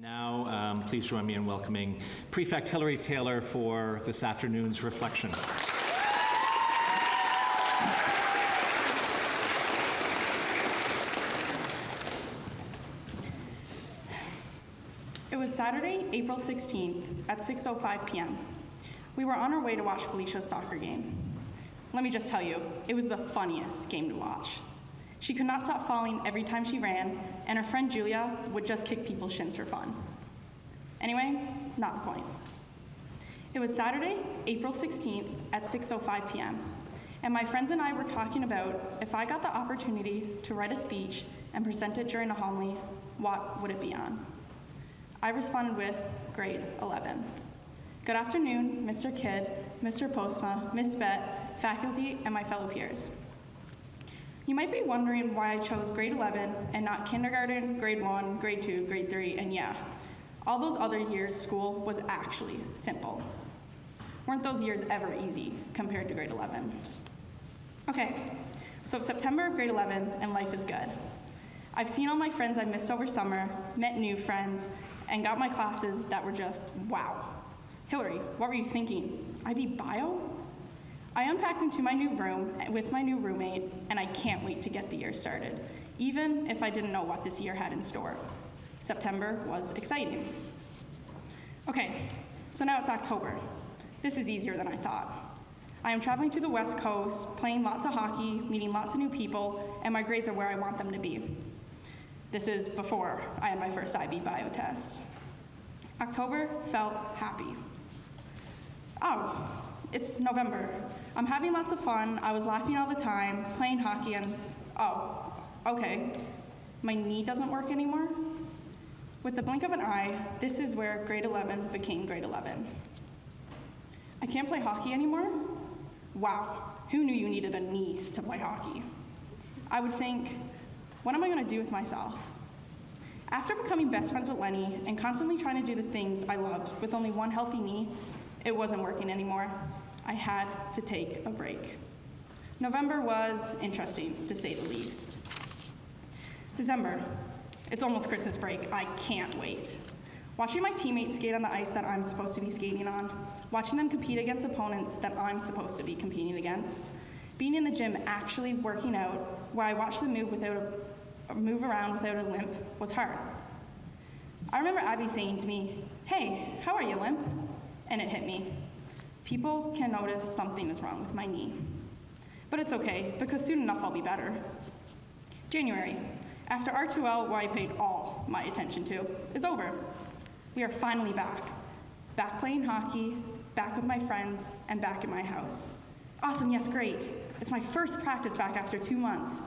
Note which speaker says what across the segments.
Speaker 1: Now, please join me in welcoming Prefect Hillary Taylor for this afternoon's reflection.
Speaker 2: It was Saturday, April 16th at 6:05 p.m. We were on our way to watch Felicia's soccer game. Let me just tell you, it was the funniest game to watch. She could not stop falling every time she ran, and her friend Julia would just kick people's shins for fun. Anyway, not the point. It was Saturday, April 16th at 6:05 p.m., and my friends and I were talking about if I got the opportunity to write a speech and present it during a homily, what would it be on? I responded with grade 11. Good afternoon, Mr. Kidd, Mr. Postma, Miss Vet, faculty, and my fellow peers. You might be wondering why I chose grade 11 and not kindergarten, grade 1, grade 2, grade 3, and yeah, all those other years school was actually simple. Weren't those years ever easy compared to grade 11? Okay, so September of grade 11 and life is good. I've seen all my friends I missed over summer, met new friends, and got my classes that were just wow. Hillary, what were you thinking? IB Bio? I unpacked into my new room with my new roommate, and I can't wait to get the year started, even if I didn't know what this year had in store. September was exciting. Okay, so now it's October. This is easier than I thought. I am traveling to the West Coast, playing lots of hockey, meeting lots of new people, and my grades are where I want them to be. This is before I had my first IB Bio test. October felt happy. Oh, it's November. I'm having lots of fun. I was laughing all the time, playing hockey, and oh, okay, my knee doesn't work anymore? With the blink of an eye, this is where grade 11 became grade 11. I can't play hockey anymore? Wow, who knew you needed a knee to play hockey? I would think, what am I gonna do with myself? After becoming best friends with Lenny and constantly trying to do the things I loved with only one healthy knee, it wasn't working anymore. I had to take a break. November was interesting, to say the least. December, it's almost Christmas break. I can't wait. Watching my teammates skate on the ice that I'm supposed to be skating on, watching them compete against opponents that I'm supposed to be competing against, being in the gym actually working out, where I watched them move around without a limp was hard. I remember Abby saying to me, "Hey, how are you, limp?" And it hit me. People can notice something is wrong with my knee. But it's okay, because soon enough I'll be better. January, after R2L, where I paid all my attention to, is over. We are finally back. Back playing hockey, back with my friends, and back in my house. Awesome, yes, great. It's my first practice back after 2 months.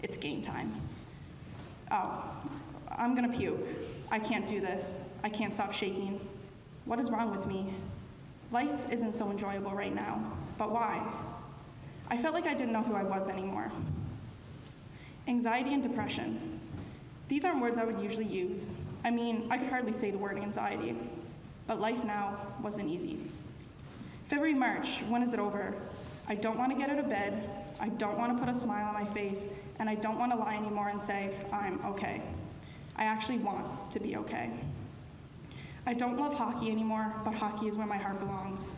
Speaker 2: It's game time. Oh, I'm gonna puke. I can't do this. I can't stop shaking. What is wrong with me? Life isn't so enjoyable right now, but why? I felt like I didn't know who I was anymore. Anxiety and depression. These aren't words I would usually use. I mean, I could hardly say the word anxiety, but life now wasn't easy. February, March, when is it over? I don't want to get out of bed, I don't want to put a smile on my face, and I don't want to lie anymore and say, I'm okay. I actually want to be okay. I don't love hockey anymore, but hockey is where my heart belongs.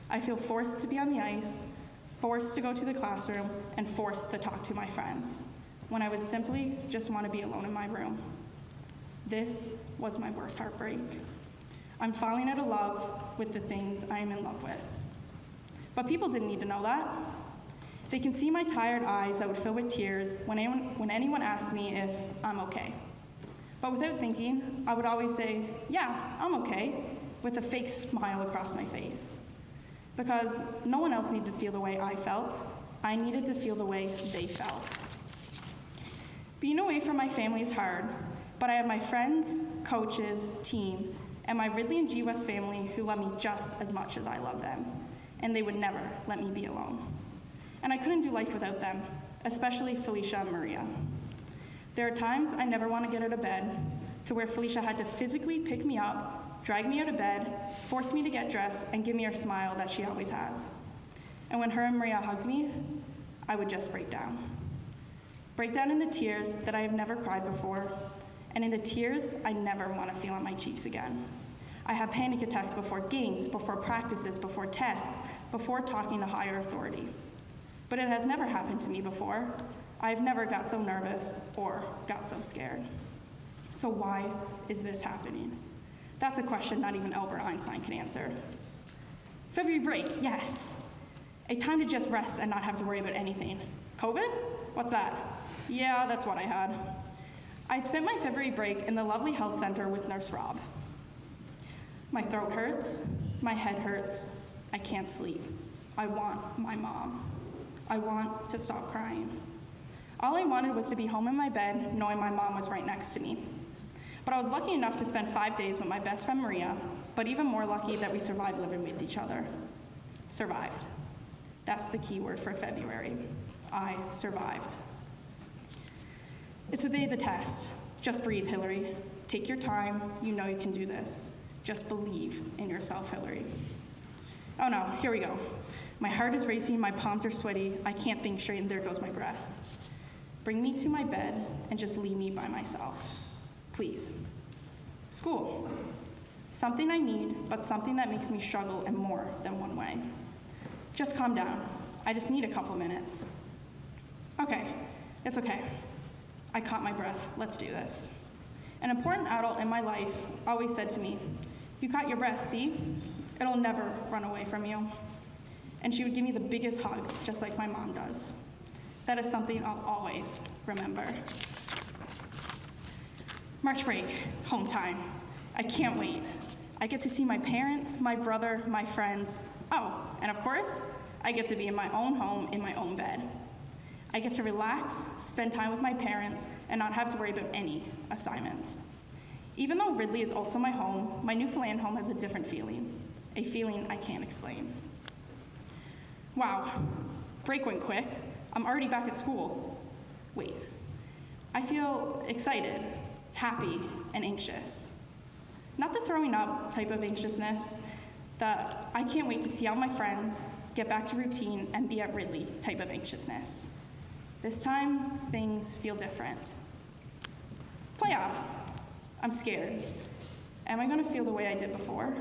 Speaker 2: I feel forced to be on the ice, forced to go to the classroom, and forced to talk to my friends, when I would simply just want to be alone in my room. This was my worst heartbreak. I'm falling out of love with the things I am in love with. But people didn't need to know that. They can see my tired eyes that would fill with tears when anyone asked me if I'm okay. But without thinking, I would always say, yeah, I'm okay, with a fake smile across my face. Because no one else needed to feel the way I felt. I needed to feel the way they felt. Being away from my family is hard, but I have my friends, coaches, team, and my Ridley and G West family who love me just as much as I love them, and they would never let me be alone. And I couldn't do life without them, especially Felicia and Maria. There are times I never want to get out of bed, to where Felicia had to physically pick me up, drag me out of bed, force me to get dressed, and give me her smile that she always has. And when her and Maria hugged me, I would just break down. Break down into tears that I have never cried before, and into tears I never want to feel on my cheeks again. I have panic attacks before games, before practices, before tests, before talking to higher authority. But it has never happened to me before. I've never got so nervous or got so scared. So why is this happening? That's a question not even Albert Einstein can answer. February break, yes. A time to just rest and not have to worry about anything. COVID? What's that? Yeah, that's what I had. I'd spent my February break in the lovely health center with Nurse Rob. My throat hurts, my head hurts, I can't sleep. I want my mom. I want to stop crying. All I wanted was to be home in my bed, knowing my mom was right next to me. But I was lucky enough to spend 5 days with my best friend Maria, but even more lucky that we survived living with each other. Survived. That's the key word for February. I survived. It's the day of the test. Just breathe, Hillary. Take your time. You know you can do this. Just believe in yourself, Hillary. Oh no, here we go. My heart is racing, my palms are sweaty, I can't think straight, and there goes my breath. Bring me to my bed and just leave me by myself. Please. School. Something I need, but something that makes me struggle in more than one way. Just calm down. I just need a couple minutes. Okay, it's okay. I caught my breath. Let's do this. An important adult in my life always said to me, "You caught your breath, see? It'll never run away from you." And she would give me the biggest hug, just like my mom does. That is something I'll always remember. March break, home time. I can't wait. I get to see my parents, my brother, my friends. Oh, and of course, I get to be in my own home, in my own bed. I get to relax, spend time with my parents, and not have to worry about any assignments. Even though Ridley is also my home, my Newfoundland home has a different feeling, a feeling I can't explain. Wow, break went quick. I'm already back at school. Wait, I feel excited, happy, and anxious. Not the throwing up type of anxiousness, that I can't wait to see all my friends, get back to routine, and be at Ridley type of anxiousness. This time, things feel different. Playoffs. I'm scared. Am I gonna feel the way I did before?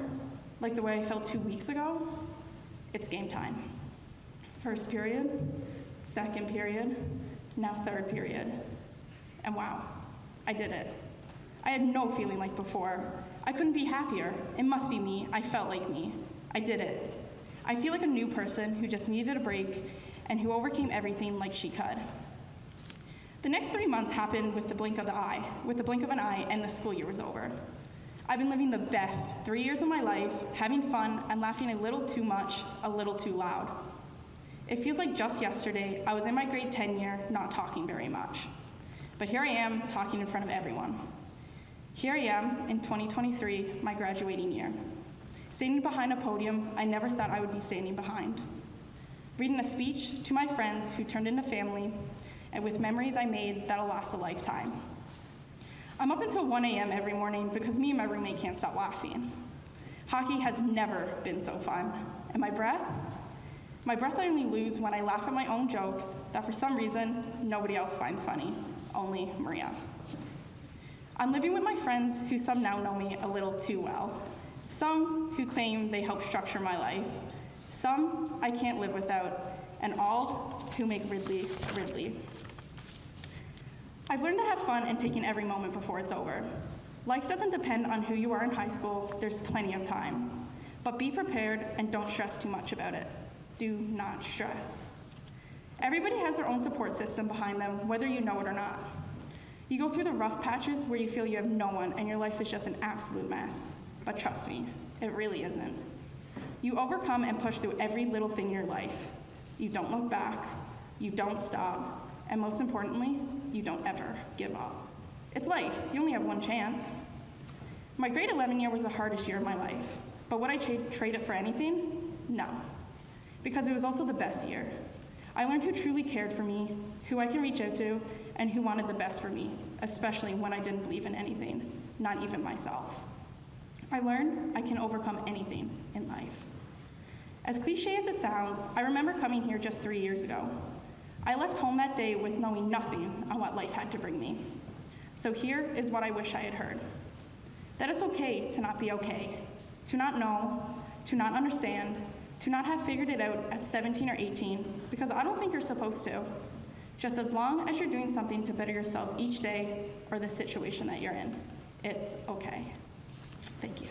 Speaker 2: Like the way I felt 2 weeks ago? It's game time. First period, second period, now third period. And wow, I did it. I had no feeling like before. I couldn't be happier. It must be me. I felt like me. I did it. I feel like a new person who just needed a break and who overcame everything like she could. The next 3 months happened with the blink of an eye, and the school year was over. I've been living the best 3 years of my life, having fun and laughing a little too much, a little too loud. It feels like just yesterday, I was in my grade 10 year, not talking very much. But here I am, talking in front of everyone. Here I am in 2023, my graduating year. Standing behind a podium I never thought I would be standing behind. Reading a speech to my friends who turned into family, and with memories I made that'll last a lifetime. I'm up until 1 a.m. every morning because me and my roommate can't stop laughing. Hockey has never been so fun. And my breath? My breath I only lose when I laugh at my own jokes that for some reason nobody else finds funny, only Maria. I'm living with my friends who some now know me a little too well. Some who claim they help structure my life. Some I can't live without, and all who make Ridley, Ridley. I've learned to have fun and taking every moment before it's over. Life doesn't depend on who you are in high school, there's plenty of time. But be prepared and don't stress too much about it. Do not stress. Everybody has their own support system behind them, whether you know it or not. You go through the rough patches where you feel you have no one and your life is just an absolute mess. But trust me, it really isn't. You overcome and push through every little thing in your life. You don't look back, you don't stop, and most importantly, you don't ever give up. It's life, you only have one chance. My grade 11 year was the hardest year of my life, but would I trade it for anything? No, because it was also the best year. I learned who truly cared for me, who I can reach out to, and who wanted the best for me, especially when I didn't believe in anything, not even myself. I learned I can overcome anything in life. As cliche as it sounds, I remember coming here just 3 years ago. I left home that day with knowing nothing on what life had to bring me. So here is what I wish I had heard. That it's okay to not be okay, to not know, to not understand, to not have figured it out at 17 or 18, because I don't think you're supposed to. Just as long as you're doing something to better yourself each day or the situation that you're in, it's okay. Thank you.